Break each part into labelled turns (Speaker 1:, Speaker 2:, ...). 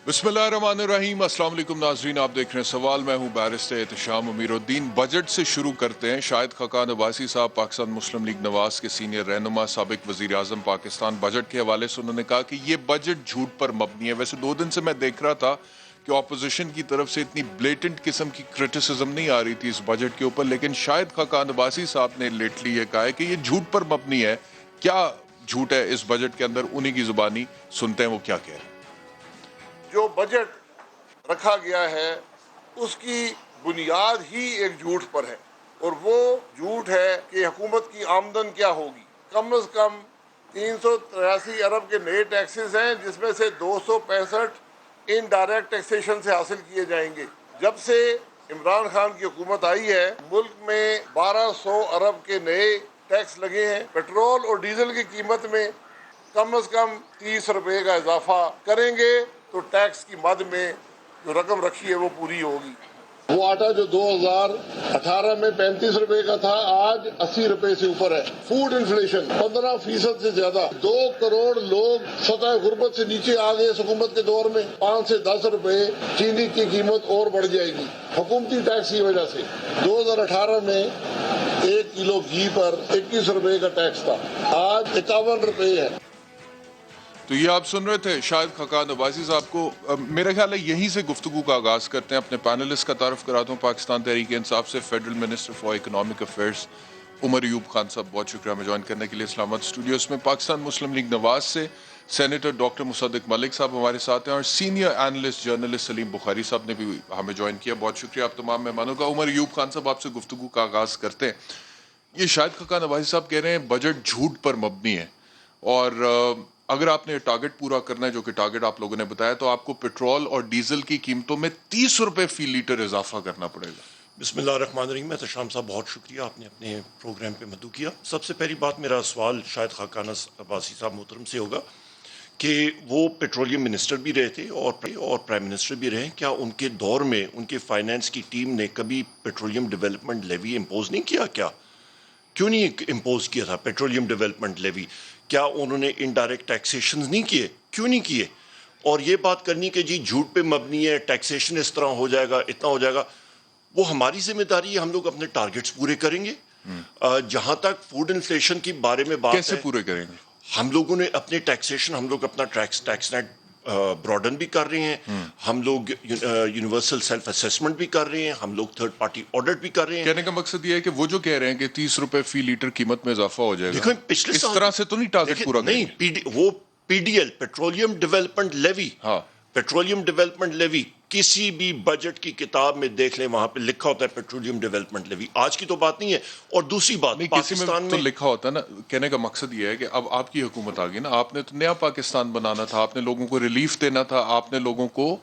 Speaker 1: بسم اللہ الرحمن الرحیم۔ السلام علیکم ناظرین، آپ دیکھ رہے ہیں سوال۔ میں ہوں بیرسٹر احتشام امیر الدین۔ بجٹ سے شروع کرتے ہیں۔ شاہد خاقان عباسی صاحب، پاکستان مسلم لیگ نواز کے سینئر رہنما، سابق وزیر اعظم پاکستان، بجٹ کے حوالے سے انہوں نے کہا کہ یہ بجٹ جھوٹ پر مبنی ہے۔ ویسے 2 دن سے میں دیکھ رہا تھا کہ اپوزیشن کی طرف سے اتنی بلیٹنٹ قسم کی کرٹیسزم نہیں آ رہی تھی اس بجٹ کے اوپر، لیکن شاہد خاقان عباسی صاحب نے لیٹلی یہ کہا ہے کہ یہ جھوٹ پر مبنی ہے۔ کیا جھوٹ ہے اس بجٹ کے اندر؟ انہی کی زبانی سنتے ہیں وہ کیا کہہ رہے ہیں۔
Speaker 2: جو بجٹ رکھا گیا ہے اس کی بنیاد ہی ایک جھوٹ پر ہے، اور وہ جھوٹ ہے کہ حکومت کی آمدن کیا ہوگی۔ کم از کم 383 ارب کے نئے ٹیکسز ہیں، جس میں سے 265 انڈائریکٹ ٹیکسیشن سے حاصل کیے جائیں گے۔ جب سے عمران خان کی حکومت آئی ہے، ملک میں 1200 ارب کے نئے ٹیکس لگے ہیں۔ پیٹرول اور ڈیزل کی قیمت میں کم از کم 30 روپے کا اضافہ کریں گے تو ٹیکس کی مد میں جو رقم رکھی ہے وہ پوری ہوگی۔ وہ آٹا جو 2018 میں 35 روپے کا تھا، آج 80 روپے سے اوپر ہے۔ فوڈ انفلیشن 15% سے زیادہ۔ 2 کروڑ لوگ سطح غربت سے نیچے آ گئے اس حکومت کے دور میں۔ 5 سے 10 روپے چینی کی قیمت اور بڑھ جائے گی حکومتی ٹیکس کی وجہ سے۔ 2018 میں 1 کلو گھی پر 21 روپے کا ٹیکس تھا، آج 51 روپے ہے۔
Speaker 1: تو یہ آپ سن رہے تھے شاہد خاقان عباسی صاحب کو۔ میرا خیال ہے یہیں سے گفتگو کا آغاز کرتے ہیں۔ اپنے پینلسٹ کا تعارف کراتا ہوں۔ پاکستان تحریک انصاف سے federal minister for economic affairs Umar Ayub Khan صاحب، بہت شکریہ ہمیں جوائن کرنے کے لیے اسلام آباد اسٹوڈیوز میں۔ پاکستان مسلم لیگ نواز سے سینیٹر ڈاکٹر مصدق ملک صاحب ہمارے ساتھ ہیں، اور سینئر اینالسٹ جرنلسٹ سلیم بخاری صاحب نے بھی ہمیں جوائن کیا۔ بہت شکریہ آپ تمام مہمانوں کا۔ عمر ایوب خان صاحب، آپ سے گفتگو کا آغاز کرتے ہیں۔ یہ شاہد خاقان عباسی صاحب کہہ رہے ہیں بجٹ جھوٹ پر مبنی ہے، اور اگر آپ نے ٹارگٹ پورا کرنا ہے، جو کہ ٹارگٹ آپ لوگوں نے بتایا، تو آپ کو پیٹرول اور ڈیزل کی قیمتوں میں 30 روپے فی لیٹر اضافہ کرنا پڑے گا۔
Speaker 3: بسم اللہ الرحمن الرحیم۔ احتشام صاحب بہت شکریہ، آپ نے اپنے پروگرام پہ مدعو کیا۔ سب سے پہلی بات، میرا سوال شاہد خاقان عباسی صاحب محترم سے ہوگا کہ وہ پیٹرولیم منسٹر بھی رہے تھے اور پرائم منسٹر بھی رہے۔ کیا ان کے دور میں ان کے فائنانس کی ٹیم نے کبھی پیٹرولیم ڈیولپمنٹ لیوی امپوز نہیں کیا؟ کیوں نہیں امپوز کیا تھا پیٹرولیم ڈیولپمنٹ لیوی؟ کیا انہوں نے انڈائریکٹ ٹیکسیشن نہیں کیے؟ کیوں نہیں کیے؟ اور یہ بات کرنی کہ جی جھوٹ پہ مبنی ہے، ٹیکسیشن اس طرح ہو جائے گا، اتنا ہو جائے گا، وہ ہماری ذمہ داری ہے۔ ہم لوگ اپنے ٹارگٹس پورے کریں گے۔ جہاں تک فوڈ انفلیشن کی بارے میں بات ہے،
Speaker 1: کیسے پورے کریں گے؟
Speaker 3: ہم لوگوں نے اپنے ٹیکسیشن، ہم لوگ اپنا ٹیکس نیٹ براڈن بھی کر رہے ہیں، ہم لوگ یونیورسل سیلف اسیسمنٹ بھی کر رہے ہیں، ہم لوگ تھرڈ پارٹی آڈٹ بھی کر رہے ہیں۔
Speaker 1: کہنے کا مقصد یہ ہے کہ وہ جو کہہ رہے ہیں کہ 30 روپے فی لیٹر قیمت میں اضافہ ہو جائے گا،
Speaker 3: دیکھیں پچھلے
Speaker 1: اس
Speaker 3: سال
Speaker 1: طرح سے تو نہیں ٹارگٹ پورا کریں گے۔
Speaker 3: نہیں، وہ P D L, petroleum development levy,
Speaker 1: ہاں،
Speaker 3: پیٹرولیم ڈیولپمنٹ لیوی کسی بھی بجٹ کی کتاب میں دیکھ لیں، وہاں پہ لکھا ہوتا ہے پیٹرولیم ڈیولپمنٹ لیوی۔ آج کی تو بات نہیں ہے۔ اور دوسری بات،
Speaker 1: نہیں، کسی
Speaker 3: پاکستان
Speaker 1: میں تو
Speaker 3: میں
Speaker 1: لکھا ہوتا ہے نا۔ کہنے کا مقصد یہ ہے کہ اب آپ کی حکومت آ گئی نا، آپ نے تو نیا پاکستان بنانا تھا، آپ نے لوگوں کو ریلیف دینا تھا، آپ نے لوگوں کو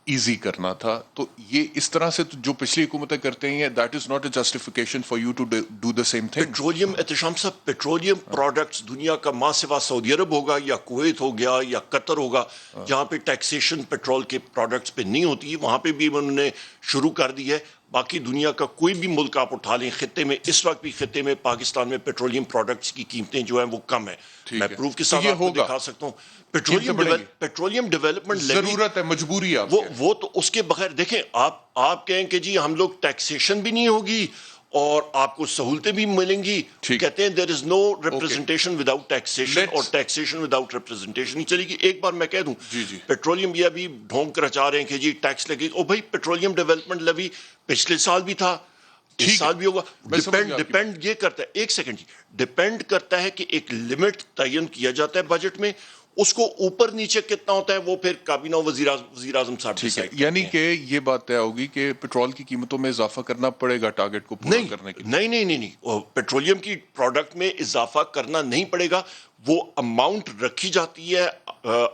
Speaker 1: ایزی کرنا تھا۔ تو یہ اس طرح سے جو پچھلی حکومتیں کرتے ہیں، that is not a justification for you to do the same thing.
Speaker 3: Petroleum, Ehtisham صاحب، پیٹرولیم پروڈکٹس دنیا کا ماں سوا سعودی عرب ہوگا یا کویت ہو گیا یا قطر ہوگا، جہاں پہ ٹیکسیشن پیٹرول کے پروڈکٹس پہ نہیں ہوتی، وہاں پہ بھی انہوں نے شروع کر دی ہے۔ باقی دنیا کا کوئی بھی ملک آپ اٹھا لیں، خطے میں اس وقت بھی خطے میں پاکستان میں پیٹرولیم پروڈکٹس کی قیمتیں جو ہیں وہ کم ہیں۔ میں پروف کے ساتھ آپ کو دکھا سکتا ہوں۔ پیٹرولیم ڈیولپمنٹ
Speaker 1: ضرورت ہے، مجبوری ہے۔
Speaker 3: وہ تو اس کے بغیر دیکھیں، آپ کہیں کہ جی ہم لوگ ٹیکسیشن بھی نہیں ہوگی اور آپ کو سہولتیں بھی ملیں گی، کہتے ہیں دیر از نو ریپرزنٹیشن وداؤٹ ٹیکسیشن، اور ٹیکسیشن وداؤٹ ریپرزنٹیشن نہیں چلے گی۔ ایک بار میں کہہ دوں، پیٹرولیم یہ ابھی ڈھونگ رچا رہے ہیں کہ جی ٹیکس لگے گا۔ او بھائی، پیٹرولیم ڈیولپمنٹ لیوی پچھلے سال بھی تھا، اس سال بھی ہوگا۔ ڈیپینڈ یہ کرتا ہے، ایک سیکنڈ جی، ڈیپینڈ کرتا ہے کہ ایک لمٹ تعین کیا جاتا ہے بجٹ میں، اس کو اوپر نیچے کتنا ہوتا ہے وہ پھر کابینہ وزیر اعظم صاحب ڈیسائیڈ کرتے ہیں۔
Speaker 1: یعنی کہ یہ بات طے ہوگی کہ پیٹرول کی قیمتوں میں اضافہ کرنا پڑے گا ٹارگٹ کو پورا کرنے کے لیے؟
Speaker 3: نہیں، پیٹرولیم کی پروڈکٹ میں اضافہ کرنا نہیں پڑے گا۔ وہ اماؤنٹ رکھی جاتی ہے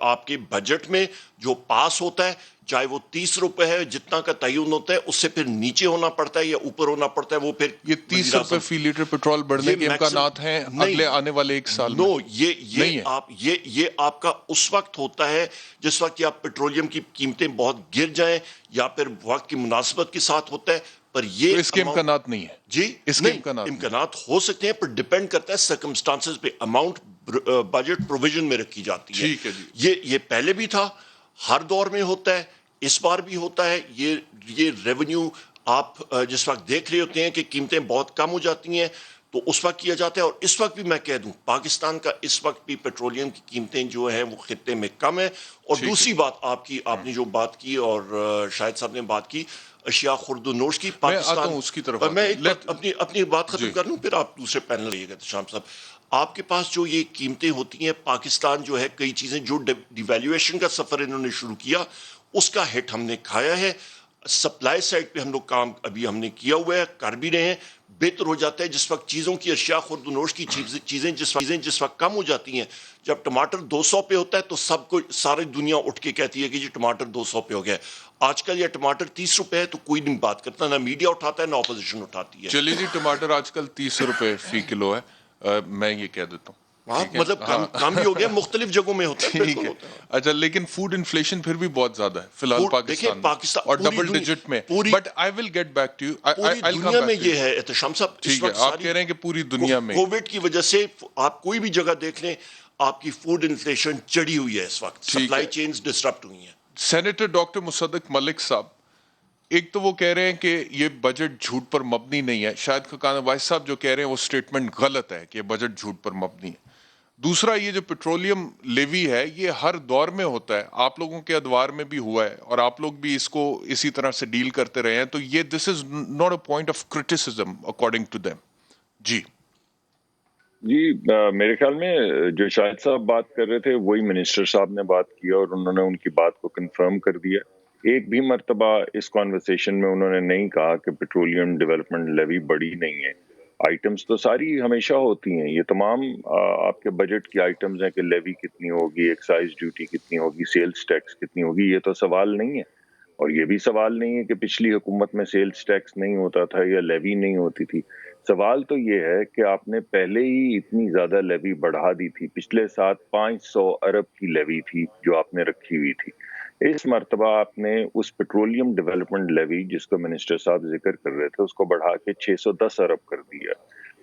Speaker 3: آپ کے بجٹ میں، جو پاس ہوتا ہے، چاہے وہ 30 روپے ہے، جتنا کا تعین ہوتا ہے، اس سے پھر نیچے ہونا پڑتا ہے یا اوپر ہونا پڑتا ہے، وہ پھر
Speaker 1: یہ 30 روپے فی لیٹر پیٹرول بڑھنے کے امکانات ہیں اگلے آنے والے ایک سال میں؟
Speaker 3: یہ آپ کا اس وقت ہوتا ہے جس وقت آپ پیٹرولیم کی قیمتیں بہت گر جائیں، یا پھر وقت کی مناسبت کے ساتھ ہوتا ہے، پر یہ
Speaker 1: اس کے امکانات نہیں ہیں۔
Speaker 3: جی،
Speaker 1: اس کے
Speaker 3: امکانات ہو سکتے ہیں، پر ڈیپینڈ کرتا ہے سرکمسٹانسز پہ۔ اماؤنٹ بجٹ پروویژن میں رکھی جاتی ہے۔ یہ پہلے بھی تھا، ہر دور میں ہوتا ہے, اس بار بھی ہوتا ہے. یہ ریونیو آپ جس وقت دیکھ رہے ہوتے ہیں کہ قیمتیں بہت کم ہو جاتی ہیں تو اس وقت کیا جاتا ہے. اور اس وقت بھی میں کہہ دوں پاکستان کا اس وقت بھی پیٹرولیم کی قیمتیں جو ہیں وہ خطے میں کم ہے. اور
Speaker 1: ٹھیک ہے.
Speaker 3: دوسری بات آپ نے جو بات کی اور شاہد صاحب نے بات کی اشیاء خورد و نوش کی,
Speaker 1: میں آتا
Speaker 3: پاکستان,
Speaker 1: ہوں اس کی طرف آتا
Speaker 3: میں
Speaker 1: ہوں.
Speaker 3: ایک بات اپنی بات ختم
Speaker 1: جی
Speaker 3: کر لوں پھر آپ دوسرے پینل لائیے گا شام صاحب. آپ کے پاس جو یہ قیمتیں ہوتی ہیں, پاکستان جو ہے کئی چیزیں جو ڈیویلیویشن کا سفر انہوں نے شروع کیا اس کا ہٹ ہم نے کھایا ہے. سپلائی سائڈ پہ ہم لوگ کام ابھی ہم نے کیا ہوا ہے, کر بھی رہے ہیں, بہتر ہو جاتا ہے. جس وقت چیزوں کی اشیاء خورد و نوش کی چیزیں جس وقت کم ہو جاتی ہیں, جب ٹماٹر 200 پہ ہوتا ہے تو سب کو ساری دنیا اٹھ کے کہتی ہے کہ جی ٹماٹر 200 پہ ہو گیا. آج کل یہ ٹماٹر 30 روپے ہے تو کوئی نہیں بات کرتا, نہ میڈیا اٹھاتا ہے نہ اپوزیشن اٹھاتی ہے.
Speaker 1: چلیے جی, ٹماٹر آج کل 30 روپے فی کلو ہے, میں یہ کہہ دیتا ہوں. ٹھیک ہے,
Speaker 3: مطلب
Speaker 1: ہاں
Speaker 3: کام بھی ہو گیا, مختلف جگہوں میں ہوتا ہے,
Speaker 1: ٹھیک
Speaker 3: بالکل
Speaker 1: ہے.
Speaker 3: ہوتا ہے.
Speaker 1: اچھا, لیکن فوڈ انفلیشن پھر بھی بہت زیادہ ہے فی الحال
Speaker 3: دیکھیں
Speaker 1: پاکستان میں,
Speaker 3: پاکستان
Speaker 1: اور ڈبل ڈیجٹ میں. But I will get back to you,
Speaker 3: پوری
Speaker 1: آئی
Speaker 3: دنیا
Speaker 1: کم
Speaker 3: میں
Speaker 1: بیک ٹو
Speaker 3: یہ
Speaker 1: یو.
Speaker 3: ہے احتشام صاحب اس
Speaker 1: ٹھیک ہے,
Speaker 3: وقت
Speaker 1: آپ کہہ رہے ہیں کہ پوری دنیا میں
Speaker 3: کووڈ کی وجہ سے آپ کوئی بھی جگہ دیکھ لیں آپ کی فوڈ انفلیشن چڑھی ہوئی ہے. اس وقت
Speaker 1: ٹھیک ہے.
Speaker 3: سپلائی چینز ڈسٹرپٹ ہوئی ہیں.
Speaker 1: سینیٹر ڈاکٹر مصدق ملک صاحب, ایک تو وہ کہہ رہے ہیں کہ یہ بجٹ جھوٹ پر مبنی نہیں ہے, شاید خاقان وائس صاحب جو کہہ رہے ہیں وہ سٹیٹمنٹ غلط ہے کہ یہ بجٹ جھوٹ پر مبنی ہے. دوسرا, یہ جو پیٹرولیم لیوی ہے یہ ہر دور میں ہوتا ہے, آپ لوگوں کے ادوار میں بھی ہوا ہے اور آپ لوگ بھی اس کو اسی طرح سے ڈیل کرتے رہے ہیں, تو یہ this is not a point of criticism according to them. جی
Speaker 4: جی میرے خیال میں جو شاہد صاحب بات کر رہے تھے وہی منسٹر صاحب نے بات کیا اور انہوں نے ان کی بات کو کنفرم کر دیا. ایک بھی مرتبہ اس کانورسیشن میں انہوں نے نہیں کہا کہ پیٹرولیم ڈیولپمنٹ لیوی بڑی نہیں ہے. آئٹمز تو ساری ہمیشہ ہوتی ہیں, یہ تمام آپ کے بجٹ کی آئٹمز ہیں کہ لیوی کتنی ہوگی, ایکسائز ڈیوٹی کتنی ہوگی, سیلز ٹیکس کتنی ہوگی, یہ تو سوال نہیں ہے. اور یہ بھی سوال نہیں ہے کہ پچھلی حکومت میں سیلز ٹیکس نہیں ہوتا تھا یا لیوی نہیں ہوتی تھی. سوال تو یہ ہے کہ آپ نے پہلے ہی اتنی زیادہ لیوی بڑھا دی تھی. پچھلے سال 500 ارب کی لیوی تھی جو آپ نے رکھی ہوئی تھی. اس مرتبہ آپ نے اس پیٹرولیم ڈیولپمنٹ لیوی جس کو منسٹر صاحب ذکر کر رہے تھے اس کو بڑھا کے 610 ارب کر دیا.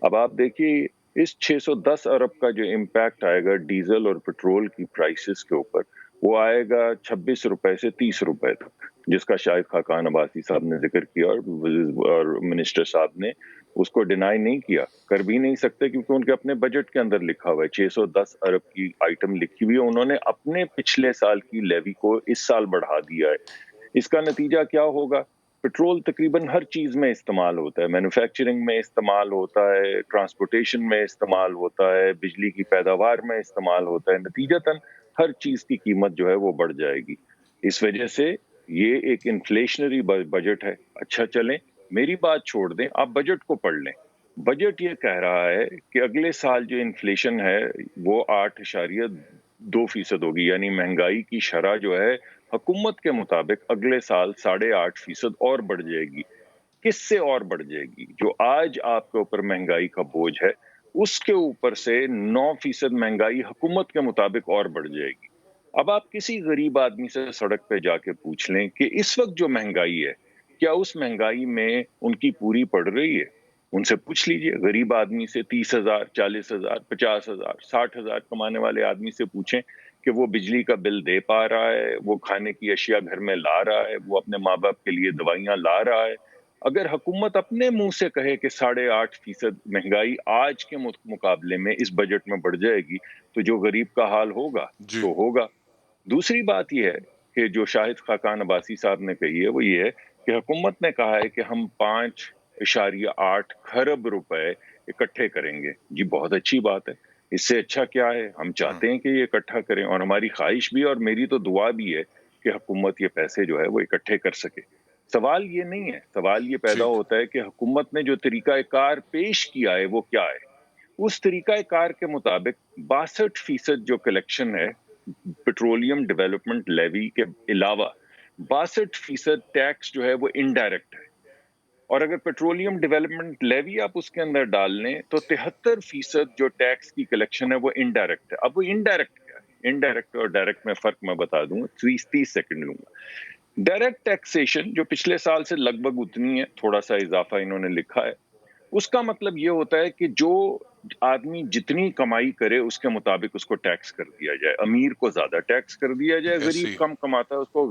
Speaker 4: اب آپ دیکھیے اس 610 ارب کا جو امپیکٹ آئے گا ڈیزل اور پیٹرول کی پرائسز کے اوپر, وہ آئے گا 26 روپے سے 30 روپے تک, جس کا شاہد خاقان عباسی صاحب نے ذکر کیا اور منسٹر صاحب نے اس کو ڈینائی نہیں کیا. کر بھی نہیں سکتے کیونکہ ان کے اپنے بجٹ کے اندر لکھا ہوا ہے 610 ارب کی آئٹم لکھی ہوئی ہے. انہوں نے اپنے پچھلے سال کی لیوی کو اس سال بڑھا دیا ہے. اس کا نتیجہ کیا ہوگا؟ پیٹرول تقریباً ہر چیز میں استعمال ہوتا ہے, مینوفیکچرنگ میں استعمال ہوتا ہے, ٹرانسپورٹیشن میں استعمال ہوتا ہے, بجلی کی پیداوار میں استعمال ہوتا ہے. نتیجتاً ہر چیز کی قیمت جو ہے وہ بڑھ جائے گی. اس وجہ سے یہ ایک انفلیشنری بجٹ ہے. اچھا چلیں, میری بات چھوڑ دیں, آپ بجٹ کو پڑھ لیں. بجٹ یہ کہہ رہا ہے کہ اگلے سال جو انفلیشن ہے وہ 8.2% ہوگی, یعنی مہنگائی کی شرح جو ہے حکومت کے مطابق اگلے سال 8.5% اور بڑھ جائے گی. کس سے اور بڑھ جائے گی؟ جو آج آپ کے اوپر مہنگائی کا بوجھ ہے اس کے اوپر سے 9% مہنگائی حکومت کے مطابق اور بڑھ جائے گی. اب آپ کسی غریب آدمی سے سڑک پہ جا کے پوچھ لیں کہ اس وقت جو مہنگائی ہے کیا اس مہنگائی میں ان کی پوری پڑ رہی ہے؟ ان سے پوچھ لیجئے, غریب آدمی سے 30,000 40,000 50,000 60,000 کمانے والے آدمی سے پوچھیں کہ وہ بجلی کا بل دے پا رہا ہے, وہ کھانے کی اشیاء گھر میں لا رہا ہے, وہ اپنے ماں باپ کے لیے دوائیاں لا رہا ہے. اگر حکومت اپنے منہ سے کہے کہ 8.5% مہنگائی آج کے مقابلے میں اس بجٹ میں بڑھ جائے گی تو جو غریب کا حال ہوگا
Speaker 1: جی
Speaker 4: تو ہوگا. دوسری بات یہ ہے کہ جو شاہد خاقان عباسی صاحب نے کہی ہے وہ یہ ہے کہ حکومت نے کہا ہے کہ ہم 5.8 خرب روپے اکٹھے کریں گے. جی بہت اچھی بات ہے, اس سے اچھا کیا ہے؟ ہم چاہتے ہیں کہ یہ اکٹھا کریں اور ہماری خواہش بھی اور میری تو دعا بھی ہے کہ حکومت یہ پیسے جو ہے وہ اکٹھے کر سکے. سوال یہ نہیں ہے, سوال یہ پیدا
Speaker 1: ٹھیک,
Speaker 4: ہوتا ہے کہ حکومت نے جو طریقہ کار پیش کیا ہے وہ کیا ہے. اس طریقہ کار کے مطابق 62% جو کلیکشن ہے پیٹرولیم ڈیولپمنٹ لیوی کے علاوہ 62% ٹیکس جو ہے وہ انڈائریکٹ ہے. اور اگر پیٹرولیم ڈیولپمنٹ لیوی آپ اس کے اندر ڈال لیں تو 73% جو ٹیکس کی کلیکشن ہے وہ انڈائریکٹ ہے. اب وہ انڈائریکٹ کیا ہے؟ انڈائریکٹ اور ڈائریکٹ میں فرق میں بتا دوں, 30 سیکنڈ لوں گا. ڈائریکٹ ٹیکسیشن جو پچھلے سال سے لگ بھگ اتنی ہے, تھوڑا سا اضافہ انہوں نے لکھا ہے, اس کا مطلب یہ ہوتا ہے کہ جو آدمی جتنی کمائی کرے اس کے مطابق اس کو ٹیکس کر دیا جائے, امیر کو زیادہ ٹیکس کر دیا جائے,
Speaker 1: ایسے
Speaker 4: غریب کم کماتا ہے اس کو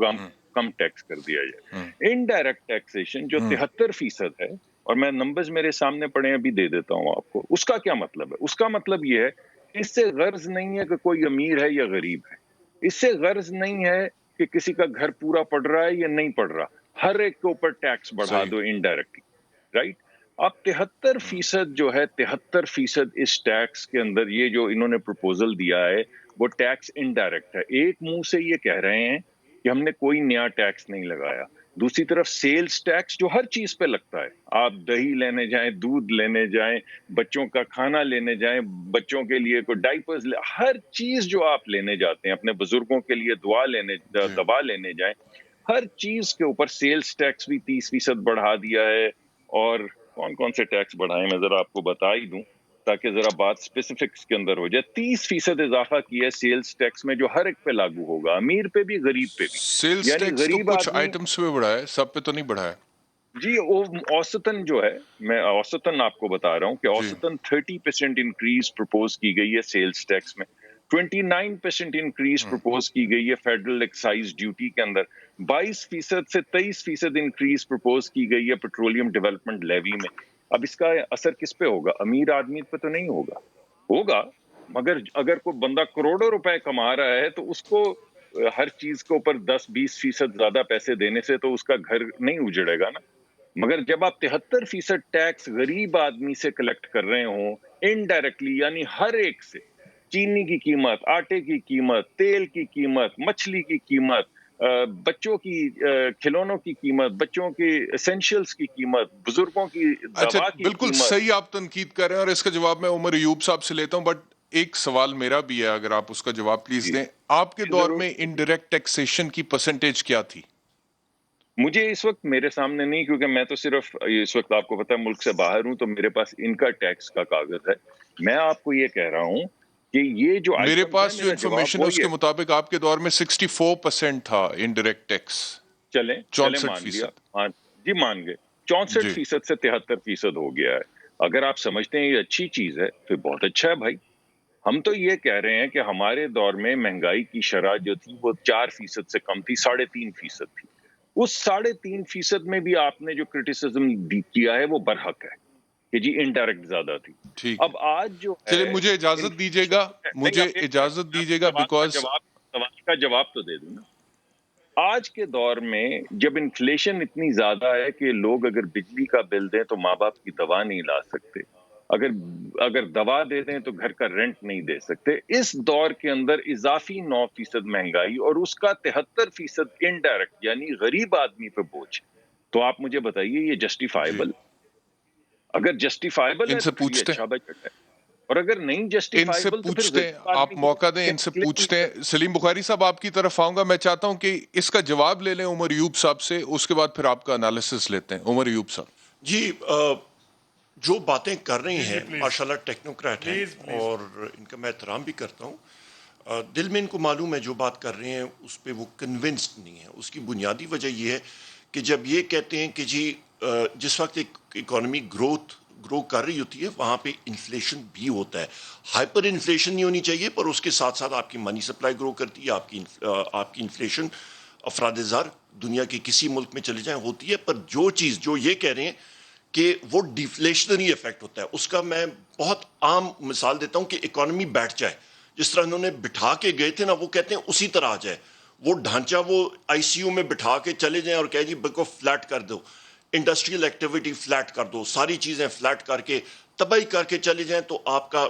Speaker 4: کم ٹیکس کر دیا جائے. انڈائریکٹ ٹیکسیشن جو 73% ہے, اور میں نمبرز میرے سامنے پڑے ہیں ابھی دے دیتا ہوں آپ کو, اس کا کیا مطلب ہے؟ اس کا مطلب یہ ہے اس سے غرض نہیں ہے کہ کوئی امیر ہے یا غریب ہے, اس سے غرض نہیں ہے کہ کسی کا گھر پورا پڑ رہا ہے یا نہیں پڑ رہا, ہر ایک کے اوپر ٹیکس بڑھا دو انڈائریکٹلی, رائٹ. اب 73% جو ہے, 73% اس ٹیکس کے اندر یہ جو انہوں نے پروپوزل دیا ہے وہ ٹیکس انڈائریکٹ ہے. ایک منہ سے یہ کہہ رہے ہیں کہ ہم نے کوئی نیا ٹیکس نہیں لگایا, دوسری طرف سیلز ٹیکس جو ہر چیز پہ لگتا ہے, آپ دہی لینے جائیں, دودھ لینے جائیں, بچوں کا کھانا لینے جائیں, بچوں کے لیے کوئی ڈائپرز ہر چیز جو آپ لینے جاتے ہیں, اپنے بزرگوں کے لیے دوا لینے جائیں, ہر چیز کے اوپر سیلز ٹیکس بھی 30% بڑھا دیا ہے. اور کون کون سے ٹیکس بڑھائے میں ذرا آپ کو بتا ہی دوں تاکہ ذرا بات اسپیسیفکس کے اندر ہو جائے. 30% اضافہ کیا ہے سیلز ٹیکس میں, جو ہر ایک پہ لاگو ہوگا, امیر پہ بھی غریب پہ بھی.
Speaker 1: سیلز
Speaker 4: یعنی
Speaker 1: ٹیکس تو
Speaker 4: غریب
Speaker 1: کچھ
Speaker 4: آدمی,
Speaker 1: آئٹمس پہ بڑھا ہے, سب پہ تو نہیں بڑھا ہے.
Speaker 4: جی وہ اوسطن جو ہے, میں اوسطن آپ کو بتا رہا ہوں کہ
Speaker 1: جی
Speaker 4: اوسطن 30% انکریز پروپوز کی گئی ہے سیلز ٹیکس میں, 29% انکریز پروپوز کی گئی ہے فیڈرل ایکسائز ڈیوٹی کے اندر, 22% سے 23% انکریز پروپوز کی گئی ہے پیٹرولیم ڈیولپمنٹ لیوی میں. اب اس کا اثر کس پہ ہوگا؟ امیر آدمی پہ تو نہیں ہوگا, مگر اگر کوئی بندہ کروڑوں روپے کما رہا ہے تو اس کو ہر چیز کے اوپر 10-20% زیادہ پیسے دینے سے تو اس کا گھر نہیں اجڑے گا نا. مگر جب آپ 73% ٹیکس غریب آدمی سے کلیکٹ کر رہے ہوں انڈائریکٹلی, یعنی ہر ایک سے, چینی کی قیمت, آٹے کی قیمت, تیل کی قیمت, مچھلی کی قیمت, بچوں کی کھلونوں کی قیمت, بچوں کی اسینشیلز کی قیمت, بزرگوں کی
Speaker 1: اچھا
Speaker 4: دوا کی
Speaker 1: بالکل
Speaker 4: قیمت.
Speaker 1: صحیح آپ تنقید کر رہے ہیں, اور اس کا جواب میں عمر ایوب صاحب سے لیتا ہوں, بٹ ایک سوال میرا بھی ہے, اگر آپ اس کا جواب پلیز دیں. آپ کے دور
Speaker 4: ضرور.
Speaker 1: میں انڈائریکٹ ٹیکسیشن کی پرسنٹیج کیا تھی؟
Speaker 4: مجھے اس وقت میرے سامنے نہیں, کیونکہ میں تو صرف اس وقت آپ کو پتا ہے ملک سے باہر ہوں, تو میرے پاس ان کا ٹیکس کا کاغذ ہے. میں آپ کو یہ کہہ رہا ہوں کہ یہ جو
Speaker 1: میرے
Speaker 4: آئٹمز ہیں,
Speaker 1: پاس جو
Speaker 4: میرا جواب
Speaker 1: انفارمیشن ہے اس
Speaker 4: وہی
Speaker 1: کے
Speaker 4: ہے.
Speaker 1: مطابق آپ کے دور میں 64% تھا انڈائریکٹ ٹیکس.
Speaker 4: چلیں مان لیا,
Speaker 1: 64%.
Speaker 4: جی مان گئے,
Speaker 1: جی
Speaker 4: 64% سے 73% ہو گیا ہے. اگر آپ سمجھتے ہیں یہ اچھی چیز ہے تو بہت اچھا ہے بھائی. ہم تو یہ کہہ رہے ہیں کہ ہمارے دور میں مہنگائی کی شرح جو تھی وہ 4% سے کم تھی, 3.5% تھی. اس 3.5% میں بھی آپ نے جو کرٹیسزم کیا ہے وہ برحق ہے کہ جی انڈائریکٹ زیادہ تھی.
Speaker 1: ٹھیک ہے,
Speaker 4: اب آج جو
Speaker 1: چلیے
Speaker 4: ہے
Speaker 1: مجھے اجازت دیجیے گا,
Speaker 4: نہیں,
Speaker 1: مجھے
Speaker 4: اب ایک منٹ,
Speaker 1: اجازت
Speaker 4: میں آپ
Speaker 1: دیجیے
Speaker 4: کو
Speaker 1: گا, بیکاز
Speaker 4: سوال کا جواب تو دے دوں نا. آج کے دور میں جب انفلیشن اتنی زیادہ ہے کہ لوگ اگر بجلی کا بل دیں تو ماں باپ کی دوا نہیں لا سکتے, اگر دوا دے دیں تو گھر کا رینٹ نہیں دے سکتے, اس دور کے اندر اضافی 9% مہنگائی اور اس کا 73% انڈائریکٹ یعنی غریب آدمی پہ بوجھ, تو آپ مجھے بتائیے یہ
Speaker 1: جی
Speaker 4: جسٹیفائیبل؟ اگر جسٹیفائیبل
Speaker 1: ان
Speaker 4: ہے
Speaker 1: سے
Speaker 4: تو پھر یہ
Speaker 1: پوچھتے
Speaker 4: اچھا بجٹ ہے, اور اگر نہیں
Speaker 1: ان سے
Speaker 4: جسٹیفائیبل تو پھر
Speaker 1: پوچھتے ہیں,
Speaker 4: غریب
Speaker 1: آپ
Speaker 4: آدمی کو
Speaker 1: موقع دیں, ان سے پوچھتے ہیں. سلیم بخاری صاحب آپ کی طرف آؤں گا, میں چاہتا ہوں کہ اس کا جواب لے لیں عمر ایوب صاحب سے, اس کے بعد پھر آپ کا انالیسس لیتے ہیں. عمر ایوب صاحب.
Speaker 3: جی جو باتیں کر رہی ہیں ماشاءاللہ ٹیکنوکریٹ ہیں, اور ان کا میں احترام بھی کرتا ہوں. دل میں ان کو معلوم ہے جو بات کر رہے ہیں اس پہ وہ کنونسڈ نہیں ہے. اس کی بنیادی وجہ یہ ہے کہ جب یہ کہتے ہیں کہ جی جس وقت ایک اکانومی گرو کر رہی ہوتی ہے وہاں پہ انفلیشن بھی ہوتا ہے. ہائپر انفلیشن نہیں ہونی چاہیے, پر اس کے ساتھ ساتھ آپ کی منی سپلائی گرو کرتی ہے, آپ کی انفلیشن افراد زر دنیا کے کسی ملک میں چلے جائیں ہوتی ہے. پر جو چیز جو یہ کہہ رہے ہیں کہ وہ ڈیفلیشنری ایفیکٹ ہوتا ہے, اس کا میں بہت عام مثال دیتا ہوں کہ اکانومی بیٹھ جائے, جس طرح انہوں نے بٹھا کے گئے تھے نا, وہ کہتے ہیں اسی طرح آ جائے. وہ ڈھانچہ وہ آئی سی یو میں بٹھا کے چلے جائیں اور کہہ جی بالکل فلیٹ کر دو, انڈسٹریل ایکٹیویٹی فلیٹ کر دو, ساری چیزیں فلیٹ کر کے تباہی کر کے چلے جائیں, تو آپ کا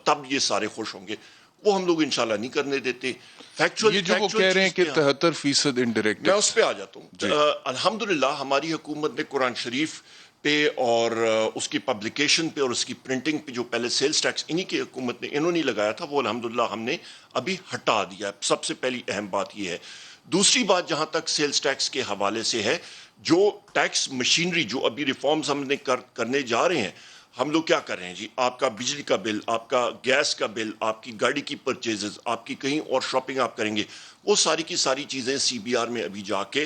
Speaker 3: تب یہ سارے خوش ہوں گے. وہ ہم لوگ انشاءاللہ نہیں کرنے دیتے.
Speaker 1: یہ جو وہ کہہ رہے ہیں
Speaker 3: چیز
Speaker 1: کہ
Speaker 3: پہ
Speaker 1: 73% انڈائریکٹ
Speaker 3: میں اس پہ آ جاتا ہوں.
Speaker 1: جی
Speaker 3: الحمدللہ ہماری حکومت نے قرآن شریف پہ اور اس کی پبلیکیشن پہ اور اس کی پرنٹنگ پہ جو پہلے سیلز ٹیکس انہی کی حکومت نے انہوں نے لگایا تھا, وہ الحمدللہ ہم نے ابھی ہٹا دیا. سب سے پہلی اہم بات یہ ہے. دوسری بات جہاں تک سیلز ٹیکس کے حوالے سے ہے, جو ٹیکس مشینری جو ابھی ریفارمز ہم نے کرنے جا رہے ہیں, ہم لوگ کیا کر رہے ہیں جی, آپ کا بجلی کا بل, آپ کا گیس کا بل, آپ کی گاڑی کی پرچیزز, آپ کی کہیں اور شاپنگ آپ کریں گے, وہ ساری کی ساری چیزیں سی بی آر میں ابھی جا کے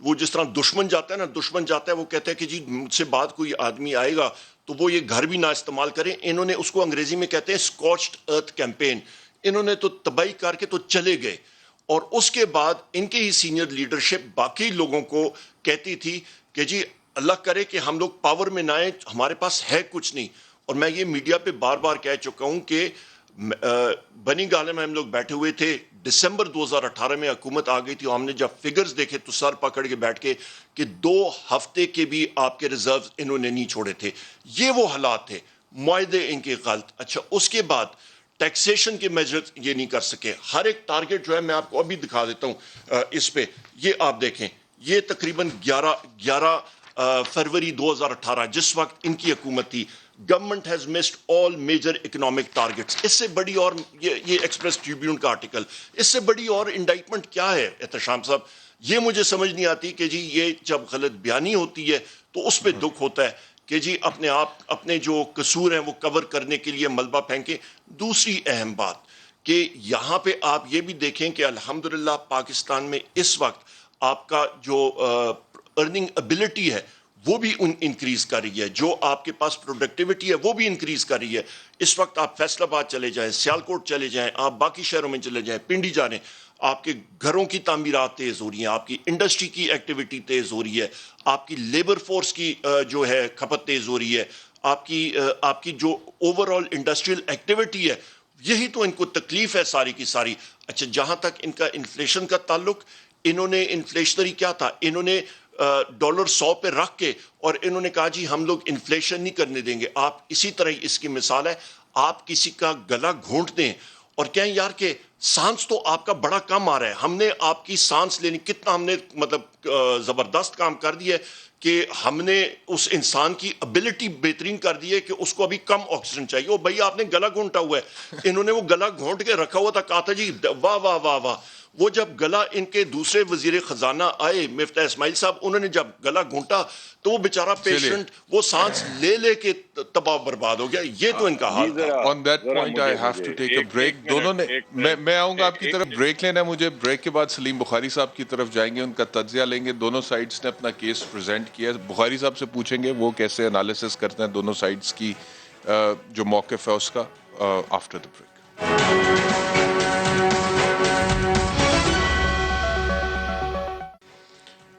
Speaker 3: وہ جس طرح دشمن جاتا ہے نا، دشمن جاتا ہے وہ کہتا ہے کہ جی مجھ سے بعد کوئی آدمی آئے گا تو وہ یہ گھر بھی نہ استعمال کریں. انہوں نے اس کو انگریزی میں کہتے ہیں اسکوچڈ ارتھ کیمپین. انہوں نے تو تباہی کر کے تو چلے گئے، اور اس کے بعد ان کے ہی سینئر لیڈرشپ باقی لوگوں کو کہتی تھی کہ جی اللہ کرے کہ ہم لوگ پاور میں نہ آئیں، ہمارے پاس ہے کچھ نہیں. اور میں یہ میڈیا پہ بار بار کہہ چکا ہوں کہ بنی گالے میں ہم لوگ بیٹھے ہوئے تھے، دسمبر 2018 میں حکومت آ گئی تھی، اور ہم نے جب فگرز دیکھے تو سر پکڑ کے بیٹھ کے کہ 2 ہفتے کے بھی آپ کے ریزروز انہوں نے نہیں چھوڑے تھے. یہ وہ حالات تھے، معاہدے ان کے غلط. اچھا اس کے بعد ٹیکسیشن کے میجر یہ نہیں کر سکے. ہر ایک ٹارگٹ جو ہے میں آپ کو ابھی دکھا دیتا ہوں اس پہ، یہ آپ دیکھیں، یہ تقریباً 11 فروری 2018 جس وقت ان کی حکومت تھی، government has missed all major economic targets. اس سے بڑی اور یہ ایکسپریس ٹریبیون کا آرٹیکل، اس سے بڑی اور انڈائٹمنٹ کیا ہے احتشام صاحب؟ یہ مجھے سمجھ نہیں آتی کہ جی یہ جب غلط بیانی ہوتی ہے تو اس پہ دکھ ہوتا ہے کہ جی اپنے آپ اپنے جو قصور ہیں وہ کور کرنے کے لیے ملبہ پھینکیں. دوسری اہم بات کہ یہاں پہ آپ یہ بھی دیکھیں کہ الحمدللہ پاکستان میں اس وقت آپ کا جو ارننگ ابیلٹی ہے وہ بھی انکریز کر رہی ہے، جو آپ کے پاس پروڈکٹیوٹی ہے وہ بھی انکریز کر رہی ہے. اس وقت آپ فیصل آباد چلے جائیں، سیالکوٹ چلے جائیں، آپ باقی شہروں میں چلے جائیں، پنڈی جا رہے ہیں، آپ کے گھروں کی تعمیرات تیز ہو رہی ہیں، آپ کی انڈسٹری کی ایکٹیویٹی تیز ہو رہی ہے، آپ کی لیبر فورس کی جو ہے کھپت تیز ہو رہی ہے، آپ کی جو اوور آل انڈسٹریل ایکٹیویٹی ہے، یہی تو ان کو تکلیف ہے ساری کی ساری. اچھا جہاں تک ان کا انفلیشن کا تعلق، انہوں نے انفلیشنری کیا تھا، انہوں نے ڈالر 100 پہ رکھ کے اور انہوں نے کہا جی ہم لوگ انفلیشن نہیں کرنے دیں گے. آپ اسی طرح اس کی مثال ہے، آپ کسی کا گلا گھونٹ دیں اور کہیں یار کہ سانس تو آپ کا بڑا کم آ رہا ہے، ہم نے آپ کی سانس لینی کتنا ہم نے مطلب زبردست کام کر دیا ہے کہ ہم نے اس انسان کی ابیلٹی بہترین کر دی ہے کہ اس کو ابھی کم آکسیجن چاہیے. وہ بھائی آپ نے گلا گھونٹا ہوا ہے، انہوں نے وہ گلا گھونٹ کے رکھا ہوا تھا، کہا تھا جی واہ واہ واہ واہ. وہ جب گلا ان کے دوسرے وزیر خزانہ آئے مفتاح اسماعیل صاحب، انہوں نے جب گلا گھونٹا تو وہ بیچارہ پیشنٹ وہ سانس لے کے تباہ برباد ہو گیا. یہ تو ان کا حال تھا.
Speaker 1: On that point I have to take a break. دونوں نے میں آؤں گا آپ کی طرف، بریک لینا ہے مجھے. بریک کے بعد سلیم بخاری صاحب کی طرف جائیں گے، ان کا تجزیہ لیں گے. دونوں سائڈز نے اپنا کیس پریزنٹ کیا. بخاری صاحب سے پوچھیں گے وہ کیسے انالیسس کرتے ہیں دونوں سائڈز کی جو موقف ہے اس کا، after the break.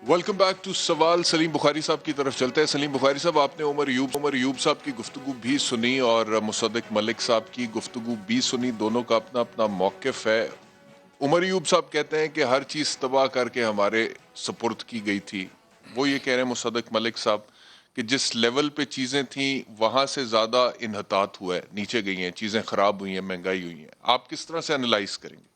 Speaker 1: Welcome back to سوال. سلیم بخاری صاحب کی طرف چلتے ہیں. سلیم بخاری صاحب، آپ نے عمر ایوب صاحب کی گفتگو بھی سنی اور مصدق ملک صاحب کی گفتگو بھی سنی. دونوں کا اپنا اپنا موقف ہے. عمر ایوب صاحب کہتے ہیں کہ ہر چیز تباہ کر کے ہمارے سپرد کی گئی تھی. وہ یہ کہہ رہے ہیں مصدق ملک صاحب کہ جس لیول پہ چیزیں تھیں وہاں سے زیادہ انحطاط ہوا ہے، نیچے گئی ہیں چیزیں، خراب ہوئی ہیں، مہنگائی ہوئی ہیں. آپ کس طرح سے انالائز کریں گے؟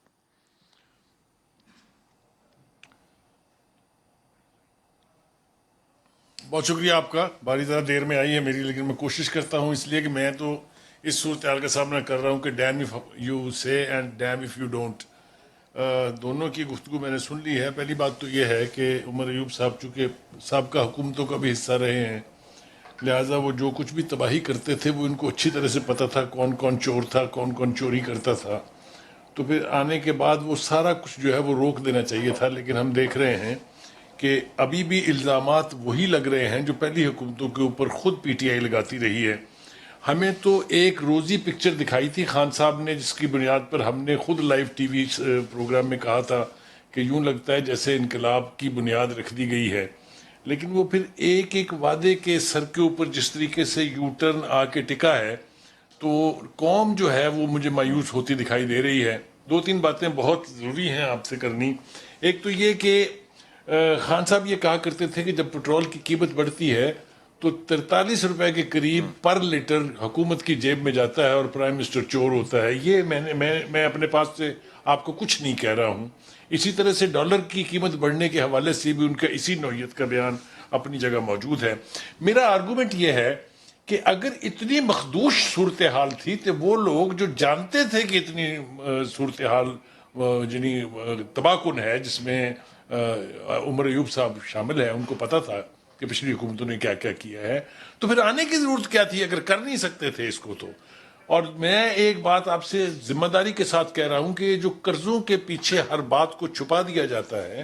Speaker 5: بہت شکریہ آپ کا. باری ذرا دیر میں آئی ہے میری، لیکن میں کوشش کرتا ہوں، اس لیے کہ میں تو اس صورتحال کا سامنا کر رہا ہوں کہ ڈیم اف یو سے and damn if you don't. دونوں کی گفتگو میں نے سن لی ہے. پہلی بات تو یہ ہے کہ عمر ایوب صاحب چونکہ سابقہ حکومتوں کا بھی حصہ رہے ہیں، لہٰذا وہ جو کچھ بھی تباہی کرتے تھے وہ ان کو اچھی طرح سے پتہ تھا کون کون چور تھا، کون کون چوری کرتا تھا. تو پھر آنے کے بعد وہ سارا کچھ جو ہے وہ روک دینا چاہیے تھا. لیکن ہم دیکھ رہے ہیں کہ ابھی بھی الزامات وہی لگ رہے ہیں جو پہلی حکومتوں کے اوپر خود پی ٹی آئی لگاتی رہی ہے. ہمیں تو ایک روزی پکچر دکھائی تھی خان صاحب نے، جس کی بنیاد پر ہم نے خود لائیو ٹی وی پروگرام میں کہا تھا کہ یوں لگتا ہے جیسے انقلاب کی بنیاد رکھ دی گئی ہے. لیکن وہ پھر ایک ایک وعدے کے سر کے اوپر جس طریقے سے یو ٹرن آ کے ٹکا ہے، تو قوم جو ہے وہ مجھے مایوس ہوتی دکھائی دے رہی ہے. 2-3 باتیں بہت ضروری ہیں آپ سے کرنی. ایک تو یہ کہ خان صاحب یہ کہا کرتے تھے کہ جب پٹرول کی قیمت بڑھتی ہے تو 43 روپے کے قریب پر لیٹر حکومت کی جیب میں جاتا ہے اور پرائم منسٹر چور ہوتا ہے. یہ میں اپنے پاس سے آپ کو کچھ نہیں کہہ رہا ہوں. اسی طرح سے ڈالر کی قیمت بڑھنے کے حوالے سے بھی ان کا اسی نوعیت کا بیان اپنی جگہ موجود ہے. میرا آرگومنٹ یہ ہے کہ اگر اتنی مخدوش صورتحال تھی تو وہ لوگ جو جانتے تھے کہ اتنی صورتحال یعنی تباہ کن ہے، جس میں عمر ایوب صاحب شامل ہیں، ان کو پتا تھا کہ پچھلی حکومتوں نے کیا کیا کیا ہے، تو پھر آنے کی ضرورت کیا تھی اگر کر نہیں سکتے تھے اس کو تو. اور میں ایک بات آپ سے ذمہ داری کے ساتھ کہہ رہا ہوں کہ جو قرضوں کے پیچھے ہر بات کو چھپا دیا جاتا ہے،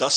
Speaker 3: 10